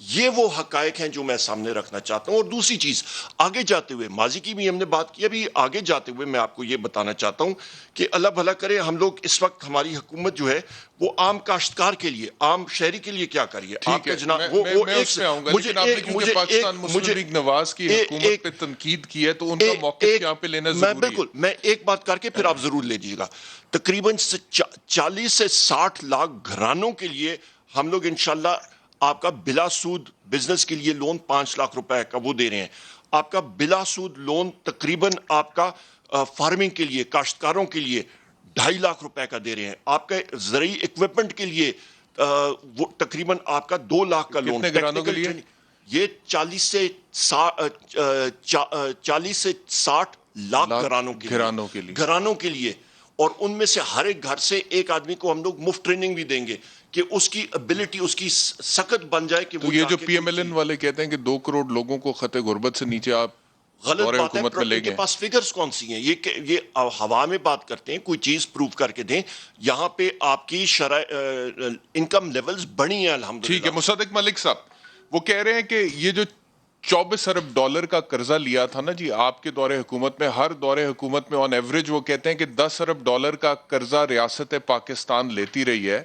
Speaker 3: یہ وہ حقائق ہیں جو میں سامنے رکھنا چاہتا ہوں. اور دوسری چیز, آگے جاتے ہوئے, ماضی کی بھی ہم نے بات کی, ابھی آگے جاتے ہوئے میں آپ کو یہ بتانا چاہتا ہوں کہ اللہ بھلا کرے, ہم لوگ اس وقت, ہماری حکومت جو ہے وہ عام کاشتکار کے لیے, عام شہری کے لیے کیا کریے. آپ
Speaker 1: ٹھیک
Speaker 3: کا
Speaker 1: ہے,
Speaker 3: جناب
Speaker 1: میں اس پہ آؤں گا, لیکن آپ نے کیونکہ پاکستان مسلم لیگ نواز کی حکومت پہ تنقید کی ہے تو ان کا موقف یہاں پہ لینا ضروری ہے.
Speaker 3: بالکل, میں ایک بات کر کے پھر آپ ضرور لے لیجیے گا. تقریباً 40 سے 60 لاکھ گھرانوں کے لیے ہم لوگ انشاءاللہ آپ کا بلا سود بزنس کے لیے لون 5 لاکھ روپے کا وہ دے رہے ہیں. آپ کا بلا سود لون تقریباً آپ کا فارمنگ کے لیے, کاشتکاروں کے لیے 2.5 لاکھ روپے کا دے رہے ہیں. آپ کا زرعی اکوپمنٹ کے لیے وہ تقریباً آپ کا 2 لاکھ کا لون.
Speaker 1: کتنے گھرانوں کے لیے؟
Speaker 3: یہ 40 سے 60 لاکھ گھرانوں کے لیے, اور ان میں سے ہر ایک گھر سے ایک آدمی کو ہم لوگ مفت ٹریننگ بھی دیں گے کہ اس کی ابیلٹی, اس کی سخت بن جائے کہ
Speaker 1: تو یہ جو پی ایم ایل این والے کہتے ہیں کہ 2 کروڑ لوگوں کو خط غربت سے نیچے آپ
Speaker 3: غلط بات ہے.
Speaker 1: حکومت میں لے
Speaker 3: ان کے
Speaker 1: گئے,
Speaker 3: پاس فگرز کون سی ہیں؟ یہ ہوا میں بات کرتے ہیں, کوئی چیز پروو کر کے دیں. یہاں پہ آپ کی انکم لیولز بڑھی ہیں الحمدللہ.
Speaker 1: ٹھیک ہے. مصدق ملک صاحب وہ کہہ رہے ہیں کہ یہ جو 24 ارب ڈالر کا قرضہ لیا تھا نا جی آپ کے دور حکومت میں, ہر دور حکومت میں آن ایوریج وہ کہتے ہیں کہ 10 ارب ڈالر کا قرضہ ریاست پاکستان لیتی رہی ہے,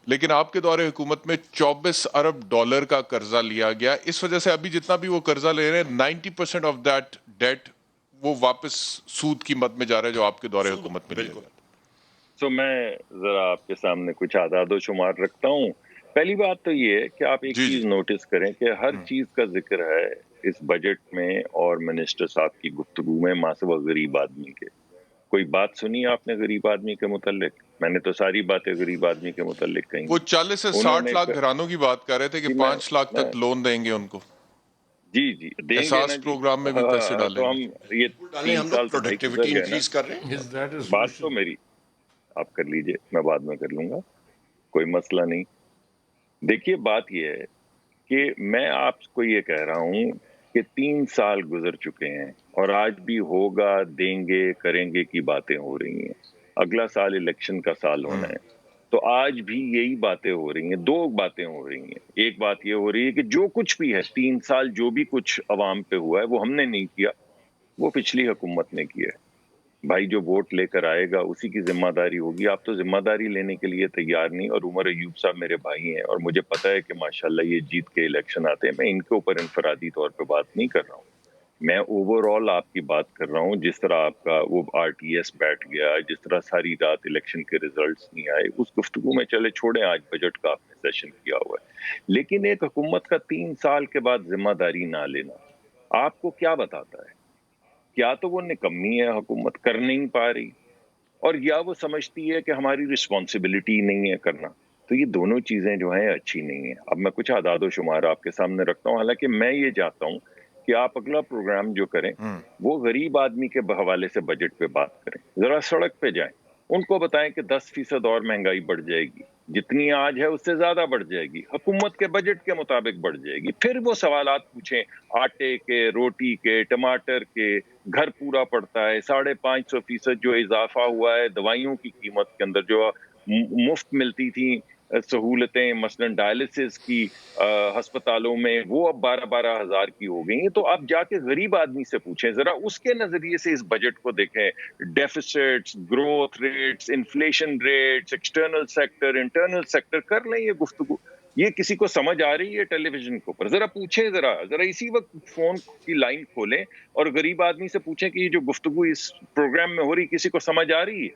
Speaker 1: لیکن آپ کے دور حکومت میں 24 ارب ڈالر کا قرضہ لیا گیا. اس وجہ سے ابھی جتنا بھی وہ قرضہ لے رہے ہیں 90% آف دیٹ ڈیٹ وہ واپس سود کی مد میں جا رہا ہے جو آپ کے دور حکومت میں لیا گیا.
Speaker 4: تو میں ذرا آپ کے سامنے کچھ اعداد و شمار رکھتا ہوں. پہلی بات تو یہ ہے کہ آپ ایک چیز نوٹس کریں کہ ہر چیز کا ذکر ہے اس بجٹ میں اور منسٹر صاحب کی گفتگو میں ماں سوا غریب آدمی کے. کوئی بات سنی آپ نے غریب آدمی کے متعلق؟ میں نے تو ساری باتیں غریب آدمی کے متعلق کہیں.
Speaker 1: وہ 40 سے 60 لاکھ گھرانوں کی بات کر رہے تھے کہ 5 لاکھ تک لون دیں گے ان کو.
Speaker 4: جی دیں گے نا.
Speaker 1: پروگرام میں بھی پیسے ڈالیں
Speaker 4: تو ہم یہ 3 سال سے
Speaker 3: پروڈکٹیوٹی انکریز کر رہے ہیں.
Speaker 4: بات تو میری آپ کر لیجئے, میں بعد میں کر لوں گا, کوئی مسئلہ نہیں. دیکھیے بات یہ ہے کہ میں آپ کو یہ کہہ رہا ہوں کہ 3 سال گزر چکے ہیں اور آج بھی ہوگا, دیں گے, کریں گے کی باتیں ہو رہی ہیں. اگلا سال الیکشن کا سال ہونا ہے تو آج بھی یہی باتیں ہو رہی ہیں. 2 باتیں ہو رہی ہیں. ایک بات یہ ہو رہی ہے کہ جو کچھ بھی ہے 3 سال جو بھی کچھ عوام پہ ہوا ہے وہ ہم نے نہیں کیا, وہ پچھلی حکومت نے کیا ہے. بھائی جو ووٹ لے کر آئے گا اسی کی ذمہ داری ہوگی. آپ تو ذمہ داری لینے کے لیے تیار نہیں. اور عمر ایوب صاحب میرے بھائی ہیں اور مجھے پتا ہے کہ ماشاءاللہ یہ جیت کے الیکشن آتے ہیں. میں ان کے اوپر انفرادی طور پہ بات نہیں کر رہا ہوں, میں اوور آل آپ کی بات کر رہا ہوں. جس طرح آپ کا وہ RTS بیٹھ گیا, جس طرح ساری رات الیکشن کے ریزلٹس نہیں آئے, اس گفتگو میں چلے چھوڑیں, آج بجٹ کا آپ نے سیشن کیا ہوا ہے. لیکن ایک حکومت کا 3 سال کے بعد ذمہ داری نہ لینا آپ کو کیا بتاتا ہے؟ کیا تو وہ نکمی ہے, حکومت کر نہیں پا رہی, اور یا وہ سمجھتی ہے کہ ہماری رسپانسبلٹی نہیں ہے کرنا. تو یہ دونوں چیزیں جو ہیں اچھی نہیں ہیں. اب میں کچھ اعداد و شمار آپ کے سامنے رکھتا ہوں, حالانکہ میں یہ چاہتا ہوں کہ آپ اگلا پروگرام جو کریں وہ غریب آدمی کے حوالے سے بجٹ پہ بات کریں. ذرا سڑک پہ جائیں, ان کو بتائیں کہ 10% اور مہنگائی بڑھ جائے گی, جتنی آج ہے اس سے زیادہ بڑھ جائے گی, حکومت کے بجٹ کے مطابق بڑھ جائے گی. پھر وہ سوالات پوچھیں آٹے کے, روٹی کے, ٹماٹر کے. گھر پورا پڑتا ہے, 550% جو اضافہ ہوا ہے دوائیوں کی قیمت کے اندر, جو مفت ملتی تھیں سہولتیں مثلا ڈائلسس کی ہسپتالوں میں, وہ اب 12 ہزار کی ہو گئی ہیں. تو آپ جا کے غریب آدمی سے پوچھیں, ذرا اس کے نظریے سے اس بجٹ کو دیکھیں. Deficits, growth rates, inflation rates, external sector, internal sector, کر لیں یہ گفتگو. یہ کسی کو سمجھ آ رہی ہے ٹیلی ویژن کے اوپر؟ ذرا پوچھیں, ذرا اسی وقت فون کی لائن کھولیں اور غریب آدمی سے پوچھیں کہ یہ جو گفتگو اس پروگرام میں ہو رہی کسی کو سمجھ آ رہی ہے؟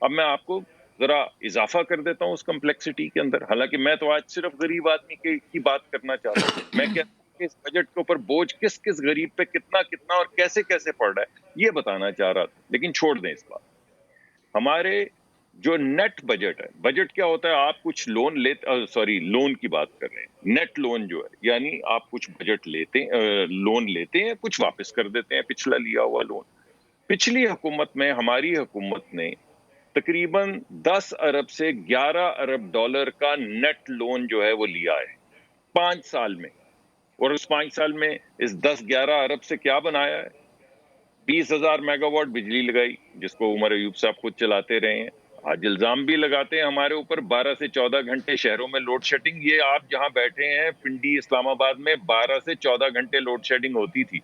Speaker 4: اب میں آپ کو ذرا اضافہ کر دیتا ہوں اس کمپلیکسٹی کے اندر, حالانکہ میں تو آج صرف غریب آدمی کی بات کرنا چاہتا ہوں. میں کہتا ہوں کہ اس بجٹ کے اوپر بوجھ کس غریب پہ کتنا اور کیسے پڑ رہا ہے یہ بتانا چاہ رہا تھا. لیکن چھوڑ دیں اس بات. ہمارے جو نیٹ بجٹ ہے, بجٹ کیا ہوتا ہے, آپ کچھ لون لون کی بات کر رہے ہیں. نیٹ لون جو ہے یعنی آپ کچھ بجٹ لون لیتے ہیں, کچھ واپس کر دیتے ہیں پچھلا لیا ہوا لون. پچھلی حکومت میں ہماری حکومت نے تقریباً 10 ارب سے 11 ارب ڈالر کا نیٹ لون جو ہے وہ لیا ہے 5 سال میں. اور اس 5 سال میں اس 10-11 ارب سے کیا بنایا ہے؟ 20,000 میگا واٹ بجلی لگائی, جس کو عمر ایوب صاحب خود چلاتے رہے ہیں. آج الزام بھی لگاتے ہیں ہمارے اوپر 12 سے 14 گھنٹے شہروں میں لوڈ شیڈنگ. یہ آپ جہاں بیٹھے ہیں پنڈی اسلام آباد میں 12 سے 14 گھنٹے لوڈ شیڈنگ ہوتی تھی.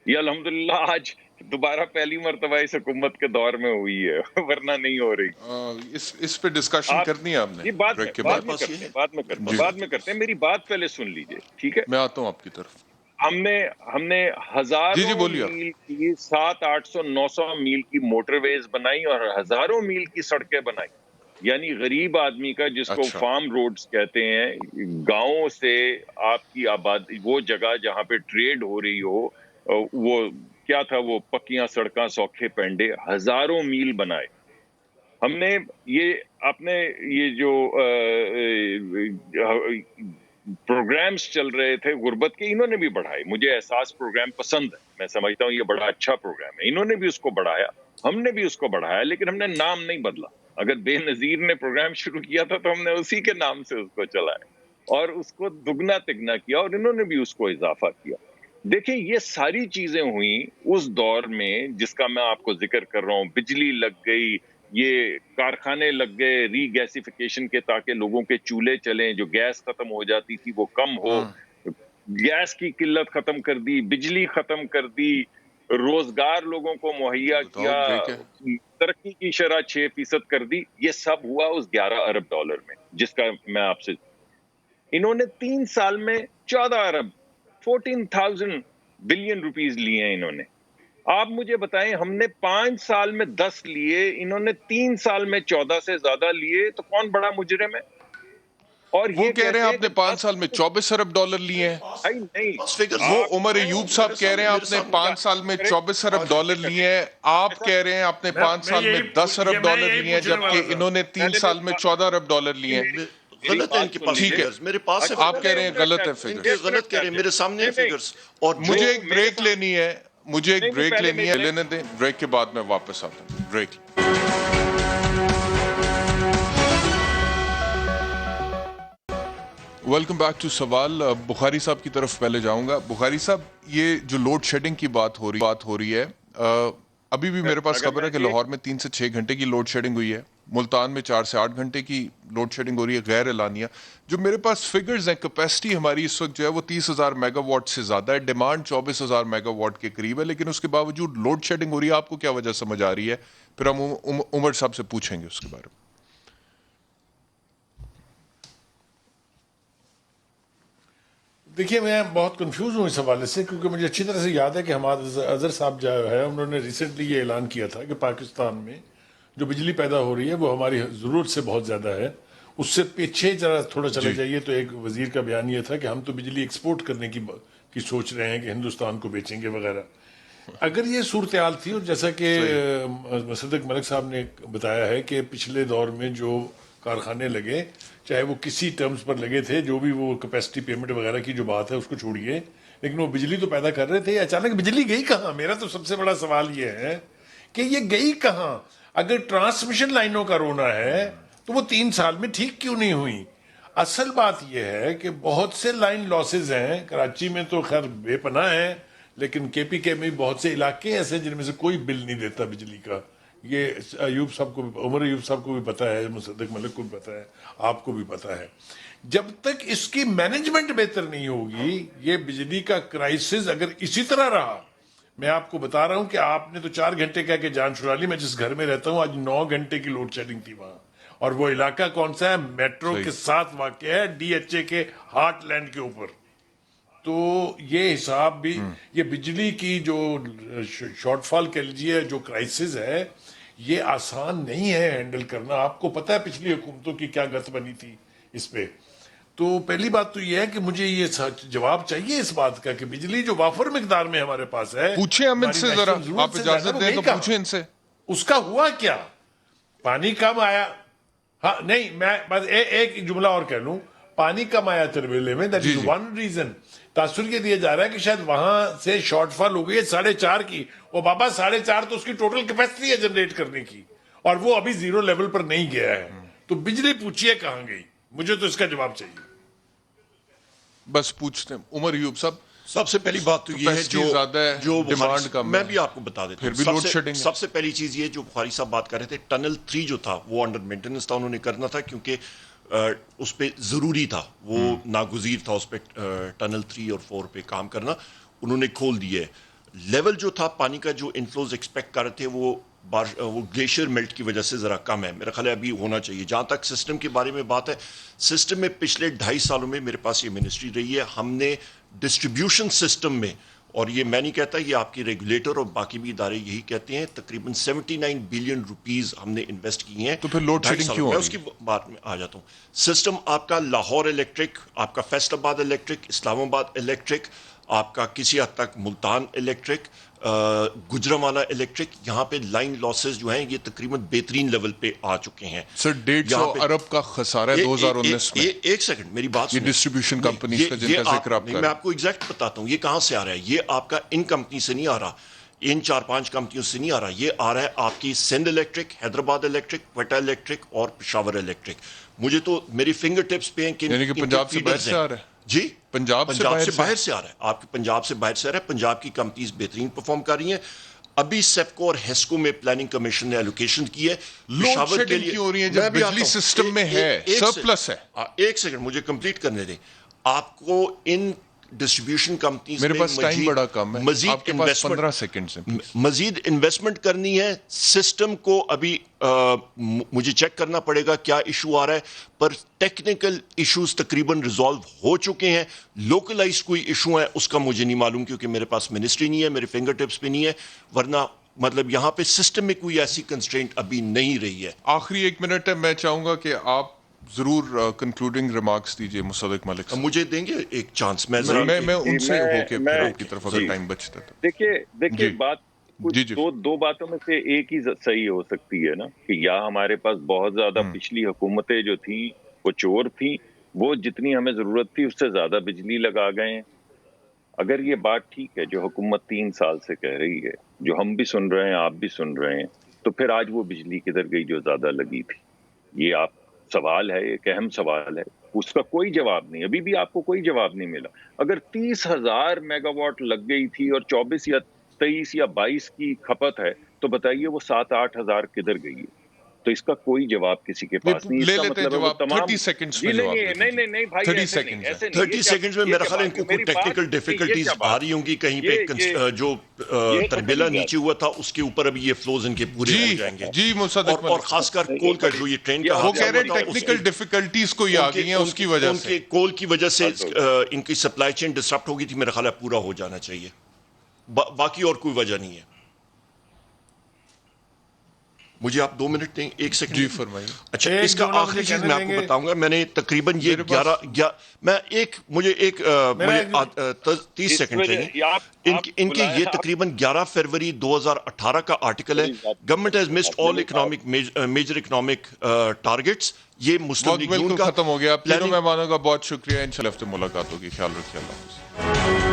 Speaker 4: یہ الحمدللہ آج دوبارہ پہلی مرتبہ اس حکومت کے دور میں ہوئی ہے, ورنہ نہیں ہو رہی.
Speaker 1: اس پہ ڈسکشن کرنی ہے آپ نے
Speaker 4: یہ بات
Speaker 1: بریک کے
Speaker 4: بعد
Speaker 1: بعد.
Speaker 4: میں کرتے ہیں, بعد میں کرتے ہیں. میری بات پہلے سن لیجئے, ٹھیک ہے؟
Speaker 1: میں آتا ہوں آپ کی طرف.
Speaker 4: ہم نے ہزاروں
Speaker 1: بولیے آپ.
Speaker 4: میل کی 700-800-900 میل کی موٹر ویز بنائی اور ہزاروں میل کی سڑکیں بنائی. یعنی غریب آدمی کا, جس کو
Speaker 1: اچھا.
Speaker 4: فارم روڈز کہتے ہیں, گاؤں سے آپ کی آبادی, وہ جگہ جہاں پہ ٹریڈ ہو رہی ہو, وہ کیا تھا, وہ پکیاں سڑکاں, سوکھے پینڈے, ہزاروں میل بنائے. ہم نے یہ جو پروگرامز چل رہے تھے غربت کے, انہوں نے بھی بڑھائے. مجھے احساس پروگرام پسند ہے, میں سمجھتا ہوں یہ بڑا اچھا پروگرام ہے. انہوں نے بھی اس کو بڑھایا, ہم نے بھی اس کو بڑھایا, لیکن ہم نے نام نہیں بدلا. اگر بے نظیر نے پروگرام شروع کیا تھا تو ہم نے اسی کے نام سے اس کو چلایا اور اس کو دگنا تگنا کیا, اور انہوں نے بھی اس کو اضافہ کیا. دیکھیں, یہ ساری چیزیں ہوئیں اس دور میں جس کا میں آپ کو ذکر کر رہا ہوں. بجلی لگ گئی, یہ کارخانے لگ گئے ری گیسیفیکیشن کے, تاکہ لوگوں کے چولہے چلیں, جو گیس ختم ہو جاتی تھی وہ کم ہو. گیس کی قلت ختم کر دی, بجلی ختم کر دی, روزگار لوگوں کو مہیا
Speaker 1: بتاؤ
Speaker 4: کیا,
Speaker 1: بریک ہے.
Speaker 4: ترقی کی شرح 6% کر دی. یہ سب ہوا اس 11 ارب ڈالر میں, جس کا میں آپ سے, انہوں نے 3 سال میں 14 ارب 14,000 بلین روپیز لیے ہیں انہوں نے. آپ مجھے بتائیں, ہم نے 5 سال میں 10 لیے, انہوں نے 3 سال میں 14 سے زیادہ لیے, تو کون بڑا مجرم ہے؟ اور
Speaker 1: وہ
Speaker 4: یہ
Speaker 1: کہہ رہے ہیں
Speaker 4: کہتے
Speaker 1: آپ نے 5 سال میں 24 ارب ڈالر لیے ہیں.
Speaker 4: نہیں,
Speaker 1: وہ عمر ایوب صاحب کہہ رہے ہیں آپ نے 5 سال میں 24 ارب ڈالر لیے ہیں. آپ کہہ رہے ہیں آپ نے 5 سال میں 10 ارب ڈالر لیے ہیں, جبکہ انہوں نے 3 سال میں 14 ارب ڈالر لیے ہیں.
Speaker 3: غلط ہے ان کے پاس
Speaker 1: ٹھیک ہے,
Speaker 3: فگرز, میرے پاس ہے.
Speaker 1: آپ کہہ رہے ہیں غلط ہے
Speaker 3: ان کے
Speaker 1: فگرز.
Speaker 3: غلط کہہ رہے ہیں, میرے سامنے ہے فگرز. اور
Speaker 1: مجھے ایک بریک لینی ہے, لینے دیں. بریک کے بعد میں واپس آتا ہوں. بریک. ویلکم بیک ٹو سوال. بخاری صاحب کی طرف پہلے جاؤں گا. بخاری صاحب, یہ جو لوڈ شیڈنگ کی بات ہو رہی ہے, ابھی بھی میرے پاس خبر ہے کہ لاہور میں 3 سے 6 گھنٹے کی لوڈ شیڈنگ ہوئی ہے, ملتان میں 4 سے 8 گھنٹے کی لوڈ شیڈنگ ہو رہی ہے غیر اعلانیہ. جو میرے پاس فگرز ہیں, کیپیسٹی ہماری اس وقت جو ہے وہ 30,000 میگا واٹ سے زیادہ ہے, ڈیمانڈ 24,000 میگا واٹ کے قریب ہے, لیکن اس کے باوجود لوڈ شیڈنگ ہو رہی ہے. آپ کو کیا وجہ سمجھ آ رہی ہے؟ پھر ہم عمر صاحب سے پوچھیں گے اس کے بارے میں.
Speaker 5: دیکھیے, میں بہت کنفیوز ہوں اس حوالے سے, کیونکہ مجھے اچھی طرح سے یاد ہے کہ حماد اظہر صاحب جو ہے انہوں نے ریسنٹلی یہ اعلان کیا تھا کہ پاکستان میں جو بجلی پیدا ہو رہی ہے وہ ہماری ضرورت سے بہت زیادہ ہے. اس سے پیچھے ذرا تھوڑا چلے جائیے تو ایک وزیر کا بیان یہ تھا کہ ہم تو بجلی ایکسپورٹ کرنے کی سوچ رہے ہیں کہ ہندوستان کو بیچیں گے وغیرہ. اگر یہ صورتحال تھی, اور جیسا کہ مصدق ملک صاحب نے بتایا ہے کہ پچھلے دور میں جو کارخانے لگے, چاہے وہ کسی ٹرمز پر لگے تھے, جو بھی وہ کیپیسٹی پیمنٹ وغیرہ کی جو بات ہے اس کو چھوڑیے, لیکن وہ بجلی تو پیدا کر رہے تھے. اچانک بجلی گئی کہاں؟ میرا تو سب سے بڑا سوال یہ ہے کہ یہ گئی کہاں. اگر ٹرانسمیشن لائنوں کا رونا ہے تو وہ 3 سال میں ٹھیک کیوں نہیں ہوئی؟ اصل بات یہ ہے کہ بہت سے لائن لاسز ہیں. کراچی میں تو خیر بے پناہ ہیں, لیکن کے پی کے میں بہت سے علاقے ایسے ہیں جن میں سے کوئی بل نہیں دیتا بجلی کا. یہ ایوب صاحب کو بھی, عمر ایوب صاحب کو بھی پتا ہے, مصدق ملک کو بھی پتا ہے, آپ کو بھی پتا ہے. جب تک اس کی مینجمنٹ بہتر نہیں ہوگی, یہ بجلی کا کرائسس اگر اسی طرح رہا, میں آپ کو بتا رہا ہوں کہ آپ نے تو 4 گھنٹے کہہ کے جان چھڑا لی. میں جس گھر میں رہتا ہوں آج 9 گھنٹے کی لوڈ شیڈنگ تھی وہاں, اور وہ علاقہ کون سا ہے؟ میٹرو کے ساتھ واقع ہے, ڈی ایچ اے کے ہارٹ لینڈ کے اوپر. تو یہ حساب بھی, یہ بجلی کی جو شارٹ فال کہہ لیجیے, جو کرائسس ہے, یہ آسان نہیں ہے ہینڈل کرنا. آپ کو پتہ ہے پچھلی حکومتوں کی کیا گت بنی تھی اس پہ. تو پہلی بات تو یہ ہے کہ مجھے یہ جواب چاہیے اس بات کا کہ بجلی جو وافر مقدار میں ہمارے پاس ہے,
Speaker 1: پوچھیں ہم ان سے ذرا, آپ اجازت دیں تو پوچھیں ان سے.
Speaker 5: اس کا ہوا کیا؟ پانی کم آیا, ہاں نہیں, میں بس ایک جملہ اور کہہ لوں, پانی کم آیا تربیلے میں, دیٹ از ون ریزن. تاثر یہ دیا جا رہا ہے کہ شاید وہاں سے شارٹ فال ہو گئی ہے 4.5 کی. وہ بابا 4.5 تو اس کی ٹوٹل کیپیسٹی ہے جنریٹ کرنے کی, اور وہ ابھی 0 لیول پر نہیں گیا ہے. تو بجلی پوچھیے کہاں گئی, مجھے تو اس کا جواب چاہیے.
Speaker 1: بس پوچھتے ہیں عمر ایوب صاحب,
Speaker 3: سب سے پہلی بات تو یہ ہے
Speaker 1: Capacity زیادہ ہے،
Speaker 3: جو
Speaker 1: demand کم
Speaker 3: میں
Speaker 1: ہے۔
Speaker 3: بھی آپ کو بتا دیتا
Speaker 1: پھر
Speaker 3: ہوں
Speaker 1: بھی load shedding ہے۔
Speaker 3: سب سے پہلی چیز یہ جو بخاری صاحب بات کر رہے تھے ٹنل 3 جو تھا وہ انڈر مینٹیننس تھا، انہوں نے کرنا تھا کیونکہ اس پہ ضروری تھا، وہ ناگزیر تھا اس پہ ٹنل 3 اور 4 پہ کام کرنا، انہوں نے کھول دیے۔ لیول جو تھا پانی کا جو انفلوز ایکسپیکٹ کر رہے تھے وہ گلیشیئر میلٹ کی وجہ سے ذرا کم ہے، میرا خیال ہے ابھی ہونا چاہیے۔ جہاں تک سسٹم کے بارے میں بات ہے، سسٹم میں پچھلے 2.5 سالوں میں میرے پاس یہ منسٹری رہی ہے، ہم نے ڈسٹریبیوشن سسٹم میں، اور یہ میں نہیں کہتا، یہ آپ کی ریگولیٹر اور باقی بھی ادارے یہی کہتے ہیں، تقریباً 79 بلین روپیز ہم نے انویسٹ کیے ہیں۔
Speaker 1: تو پھر load
Speaker 3: 2.5
Speaker 1: shedding
Speaker 3: سالوں
Speaker 1: کیوں
Speaker 3: میں
Speaker 1: ہو
Speaker 3: اس
Speaker 1: رہی
Speaker 3: کی بات میں آ جاتا ہوں۔ سسٹم آپ کا لاہور الیکٹرک، آپ کا فیصل آباد الیکٹرک، اسلام آباد الیکٹرک، آپ کا کسی حد تک ملتان الیکٹرک، گجرانوالہ الیکٹرک، یہاں پہ لائن لاسز جو ہیں یہ تقریباً بہترین لیول پہ آ چکے ہیں۔
Speaker 1: سر 150 ارب کا خسارہ ہے 2019 میں،
Speaker 3: ایک سیکنڈ میری بات
Speaker 1: یہ
Speaker 3: سنیں۔
Speaker 1: ڈسٹریبیوشن
Speaker 3: نہیں،
Speaker 1: کمپنیز کا جن
Speaker 3: یہ
Speaker 1: کا ذکر آپ
Speaker 3: نہیں،
Speaker 1: کر
Speaker 3: میں آپ کو ایگزیکٹ بتاتا ہوں یہ کہاں سے آ رہا ہے۔ یہ آپ کا ان کمپنی سے نہیں آ رہا، ان 4-5 کمپنیوں سے نہیں آ رہا، یہ آ رہا ہے آپ کی Sindh electric, Hyderabad electric, Quetta electric اور پشاور الیکٹرک۔ مجھے تو میری فنگر ٹپس پہ ہیں کہ
Speaker 1: یعنی کہ
Speaker 3: ان کے
Speaker 1: پنجاب سے باہر
Speaker 3: feeders
Speaker 1: سے
Speaker 3: ہیں۔
Speaker 1: آ رہا ہے؟
Speaker 3: جی
Speaker 1: پنجاب سے
Speaker 3: باہر سے
Speaker 1: باہر
Speaker 3: آ رہا ہے، آپ کی پنجاب سے باہر سے آ رہا ہے۔ پنجاب کی کمپنیز بہترین پرفارم کر رہی ہیں۔ ابھی سیفکو اور ہیسکو میں پلاننگ کمیشن نے الوکیشن کی ہے
Speaker 1: لوڈ
Speaker 3: پشاور کے
Speaker 1: شیڈنگ
Speaker 3: لیے۔
Speaker 1: کیوں ہو رہی ہے جب
Speaker 3: میں بھی آتا
Speaker 1: بجلی
Speaker 3: ہوں۔
Speaker 1: سسٹم میں ہے،
Speaker 3: ایک
Speaker 1: سرپلس ہے؟
Speaker 3: ایک سیکنڈ مجھے کمپلیٹ کرنے دیں۔ آپ کو ان ڈسٹریبیوشن کمپنیز
Speaker 1: میرے
Speaker 3: میں
Speaker 1: پاس ٹائم بڑا کم ہے، آپ کے پاس 15 سیکنڈ سے
Speaker 3: مزید انویسٹمنٹ کرنی ہے۔ سسٹم کو ابھی مجھے چیک کرنا پڑے گا کیا ایشو آ رہا ہے، پر ٹیکنیکل ایشوز تقریباً ریزالو ہو چکے ہیں۔ لوکلائز کوئی ایشو ہے اس کا مجھے نہیں معلوم کیونکہ میرے پاس منسٹری نہیں ہے، میرے فنگر ٹپس پہ نہیں ہے، ورنہ مطلب یہاں پہ سسٹم میں کوئی ایسی کنسٹرینٹ ابھی نہیں رہی ہے۔
Speaker 1: آخری 1 منٹ ہے، میں چاہوں گا کہ آپ ضرور کنکلوڈنگ ریمارکس دیجئے مصدق ملک صاحب۔
Speaker 3: مجھے دیں گے ایک چانس؟ میں ذرا
Speaker 1: میں ان سے ہو کے پھر
Speaker 4: میں
Speaker 1: آپ کی طرف اگر ٹائم بچتا تو
Speaker 4: دیکھیے
Speaker 1: جی
Speaker 4: بات
Speaker 1: جی جی
Speaker 4: دو باتوں میں سے ایک ہی صحیح ہو سکتی ہے نا، کہ یا ہمارے پاس بہت زیادہ پچھلی حکومتیں جو تھیں وہ چور تھیں، وہ جتنی ہمیں ضرورت تھی اس سے زیادہ بجلی لگا گئے ہیں۔ اگر یہ بات ٹھیک ہے جو حکومت 3 سال سے کہہ رہی ہے، جو ہم بھی سن رہے ہیں آپ بھی سن رہے ہیں، تو پھر آج وہ بجلی کدھر گئی جو زیادہ لگی تھی؟ یہ آپ سوال ہے، ایک اہم سوال ہے، اس کا کوئی جواب نہیں، ابھی بھی آپ کو کوئی جواب نہیں ملا۔ اگر 30,000 میگا واٹ لگ گئی تھی اور 24 یا 23 یا 22 کی کھپت ہے تو بتائیے وہ 7-8 ہزار کدھر گئی ہے؟ تو اس کا کوئی جواب کسی کے پاس نہیں۔ اس
Speaker 1: لے
Speaker 4: کا
Speaker 1: لیتے ہیں
Speaker 4: مطلب ہے وہ
Speaker 1: جواب،
Speaker 4: تمام
Speaker 1: 30 سیکنڈز
Speaker 4: جی
Speaker 1: میں جواب
Speaker 4: نہیں
Speaker 1: دے
Speaker 4: نہیں بھائی
Speaker 1: 30
Speaker 4: ایسے نہیں،
Speaker 1: سیکنڈز
Speaker 4: ایسے نہیں۔
Speaker 3: 30 سیکنڈز میں میرا خیال ہے ان کو کوئی ٹیکنیکل ڈیفیکلٹیز آ رہی ہوں گی کہیں پہ، جو تربیلا نیچے ہوا تھا اس کے اوپر ابھی یہ فلوز ان کے پورے ہو جائیں گے۔
Speaker 1: جی مصدق
Speaker 3: اور خاص کر کول کا جو یہ ٹرین کا
Speaker 1: وہ
Speaker 3: حادثہ
Speaker 1: کہہ رہے
Speaker 3: ہوا
Speaker 1: ہیں
Speaker 3: تھا،
Speaker 1: ٹیکنیکل ڈیفیکلٹیز کوئی آ گئی ہیں اس کی وجہ
Speaker 3: ان
Speaker 1: سے،
Speaker 3: کے کول کی وجہ سے ان کی سپلائی چین ڈسرپٹ ہو گئی تھی، میرا خیال ہے پورا ہو جانا چاہیے، باقی اور کوئی وجہ نہیں ہے۔ مجھے آپ 2 منٹ دیں، 1 سیکنڈ
Speaker 1: جی فرمائیے۔
Speaker 3: اچھا اس کا آخری چیز میں آپ کو بتاؤں گا، میں نے تقریباً یہ 30 سیکنڈ چاہیے۔ ان کے یہ تقریباً 11 فروری 2018 کا آرٹیکل ہے، government has missed all economic major economic targets. یہ مسلم
Speaker 1: وقت
Speaker 3: لیگ نون
Speaker 1: بالکل
Speaker 3: کا
Speaker 1: ختم ہو گیا، تینوں مہمانوں کا بہت شکریہ، انشاءاللہ ہفتے ملاقات ہوگی، خیال رکھیے، اللہ حافظ۔